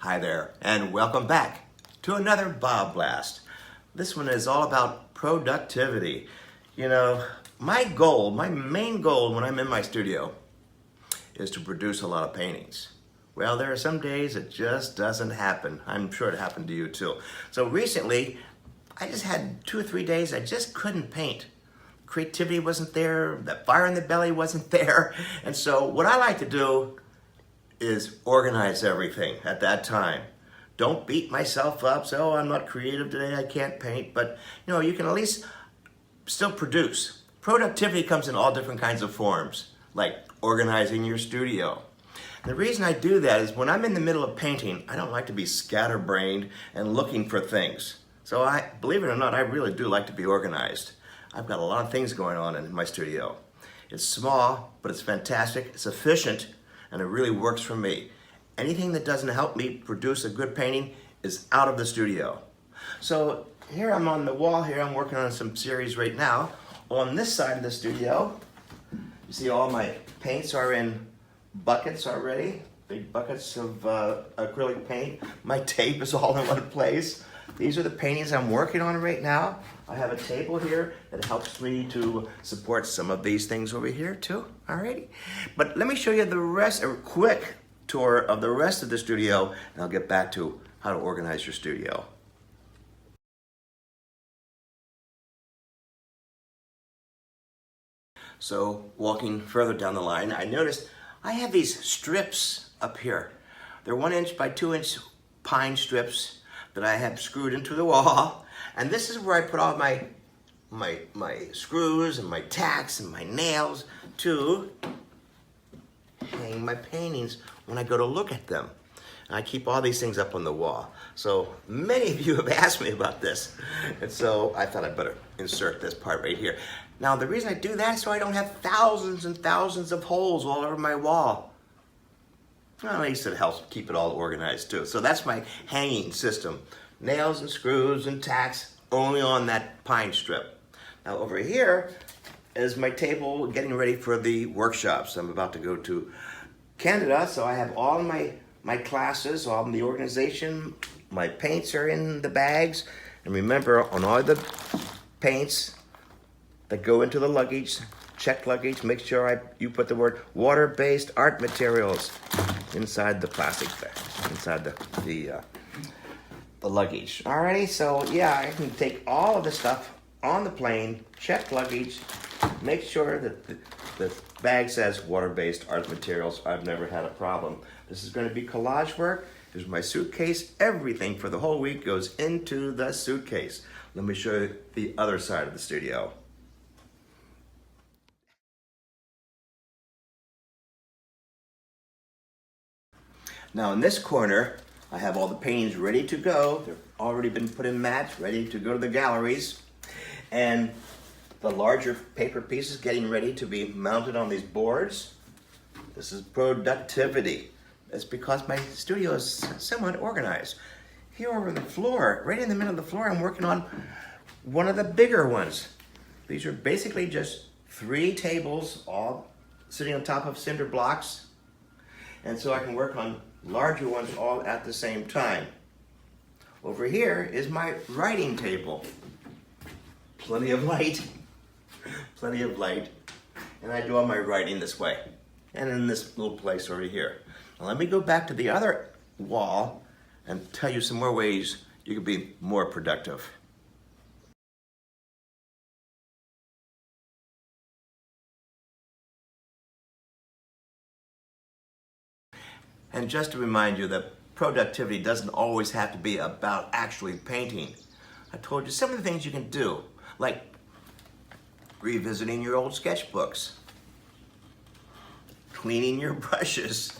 Hi there, and welcome back to another BobBlast. This one is all about productivity. You know, my main goal when I'm in my studio is to produce a lot of paintings. Well, there are some days it just doesn't happen. I'm sure it happened to you too. So recently, I just had 2 or 3 days I just couldn't paint. Creativity wasn't there, the fire in the belly wasn't there. And so what I like to do is organize everything at that time. Don't beat myself up, so I'm not creative today, I can't paint, but you can at least still produce. Productivity comes in all different kinds of forms, like organizing your studio. And the reason I do that is when I'm in the middle of painting, I don't like to be scatterbrained and looking for things. So believe it or not, I really do like to be organized. I've got a lot of things going on in my studio. It's small, but it's fantastic, it's efficient, and it really works for me. Anything that doesn't help me produce a good painting is out of the studio. So here I'm on the wall here, I'm working on some series right now. On this side of the studio, you see all my paints are in buckets already, big buckets of acrylic paint. My tape is all in one place. These are the paintings I'm working on right now. I have a table here that helps me to support some of these things over here too, alrighty? But let me show you the rest, a quick tour of the rest of the studio, and I'll get back to how to organize your studio. So walking further down the line, I noticed I have these strips up here. They're 1 inch by 2 inch pine strips that I have screwed into the wall. And this is where I put all my screws and my tacks and my nails to hang my paintings when I go to look at them. And I keep all these things up on the wall. So many of you have asked me about this. And so I thought I'd better insert this part right here. Now the reason I do that is so I don't have thousands and thousands of holes all over my wall. Well, at least it helps keep it all organized too. So that's my hanging system. Nails and screws and tacks only on that pine strip. Now over here is my table getting ready for the workshops. I'm about to go to Canada, so I have all my classes, all the organization. My paints are in the bags. And remember, on all the paints that go into the luggage, check luggage, make sure you put the word water-based art materials inside the plastic bag, inside the luggage. Alrighty, so yeah, I can take all of the stuff on the plane, check luggage, make sure that the bag says water-based art materials. I've never had a problem. This is going to be collage work. Here's my suitcase. Everything for the whole week goes into the suitcase. Let me show you the other side of the studio. Now in this corner, I have all the paintings ready to go. They've already been put in mats, ready to go to the galleries. And the larger paper pieces getting ready to be mounted on these boards. This is productivity. That's because my studio is somewhat organized. Here over the floor, right in the middle of the floor, I'm working on one of the bigger ones. These are basically just 3 tables all sitting on top of cinder blocks. And so I can work on larger ones all at the same time. Over here is my writing table. Plenty of light, plenty of light. And I do all my writing this way. And in this little place over here. Now let me go back to the other wall and tell you some more ways you can be more productive. And just to remind you that productivity doesn't always have to be about actually painting. I told you some of the things you can do, like revisiting your old sketchbooks, cleaning your brushes,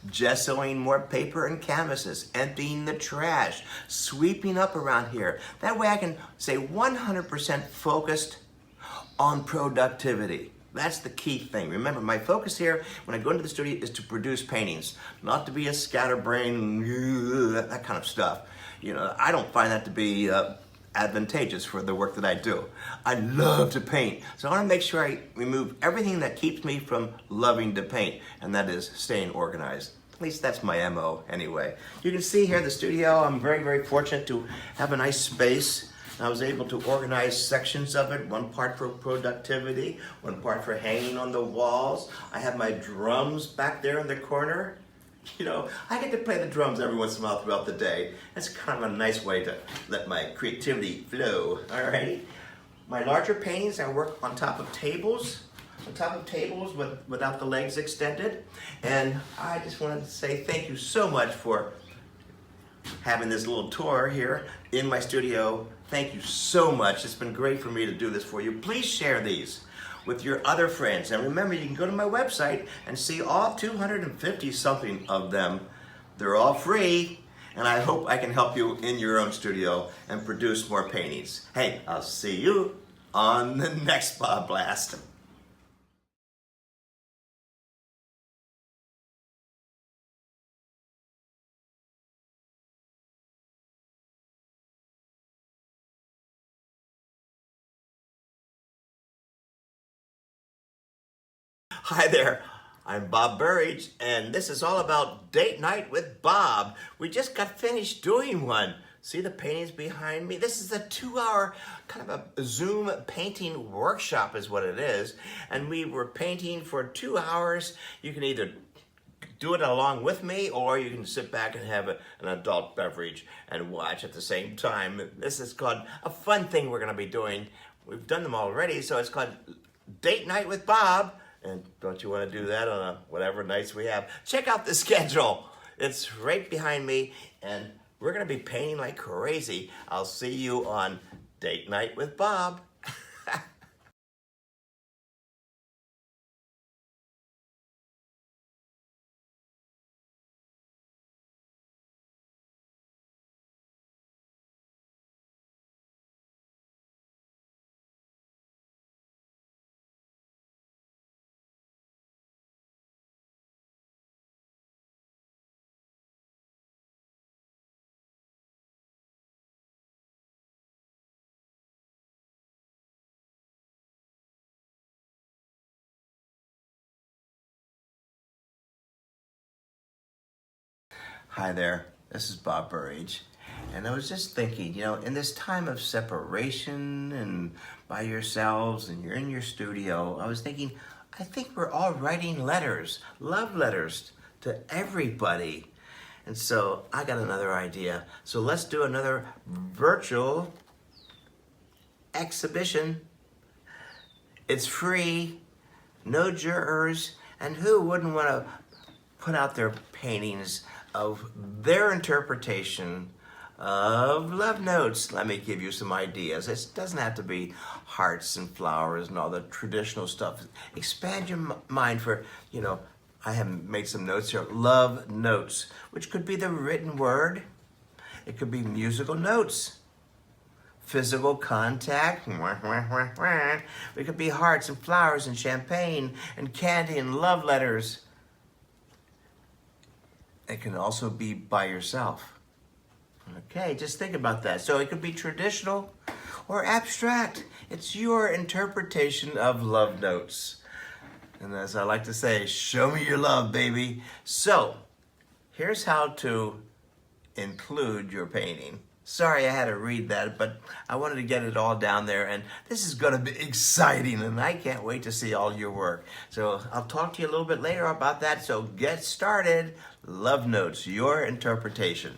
gessoing more paper and canvases, emptying the trash, sweeping up around here. That way I can stay 100% focused on productivity. That's the key thing. Remember, my focus here when I go into the studio is to produce paintings, not to be a scatterbrain, that kind of stuff. I don't find that to be advantageous for the work that I do. I love to paint, so I want to make sure I remove everything that keeps me from loving to paint, and that is staying organized. At least that's my MO anyway. You can see here in the studio, I'm very, very fortunate to have a nice space. I was able to organize sections of it, one part for productivity, one part for hanging on the walls. I have my drums back there in the corner. You know, I get to play the drums every once in a while throughout the day. That's kind of a nice way to let my creativity flow, all right? My larger paintings, I work on top of tables. Without the legs extended. And I just wanted to say thank you so much for having this little tour here in my studio. Thank you so much. It's been great for me to do this for you. Please share these with your other friends. And remember, you can go to my website and see all 250 something of them. They're all free. And I hope I can help you in your own studio and produce more paintings. Hey, I'll see you on the next BobBlast. Hi there, I'm Bob Burridge, and this is all about Date Night with Bob. We just got finished doing one. See the paintings behind me? This is a 2-hour kind of a Zoom painting workshop is what it is. And we were painting for 2 hours. You can either do it along with me, or you can sit back and have an adult beverage and watch at the same time. This is called a fun thing we're gonna be doing. We've done them already, so it's called Date Night with Bob. And don't you want to do that on whatever nights we have? Check out the schedule. It's right behind me, and we're going to be painting like crazy. I'll see you on Date Night with Bob. Hi there, this is Bob Burridge. And I was just thinking, you know, in this time of separation and by yourselves and you're in your studio, I was thinking, I think we're all writing letters, love letters to everybody. And so I got another idea. So let's do another virtual exhibition. It's free, no jurors, and who wouldn't want to put out their paintings of their interpretation of love notes? Let me give you some ideas. It doesn't have to be hearts and flowers and all the traditional stuff. Expand your mind for, you know, I have made some notes here. Love notes, which could be the written word. It could be musical notes. Physical contact. It could be hearts and flowers and champagne and candy and love letters. It can also be by yourself. Okay, just think about that. So it could be traditional or abstract. It's your interpretation of love notes. And as I like to say, show me your love, baby. So here's how to include your painting. Sorry I had to read that, but I wanted to get it all down there, and this is going to be exciting, and I can't wait to see all your work. So I'll talk to you a little bit later about that, so get started. Love notes, your interpretation.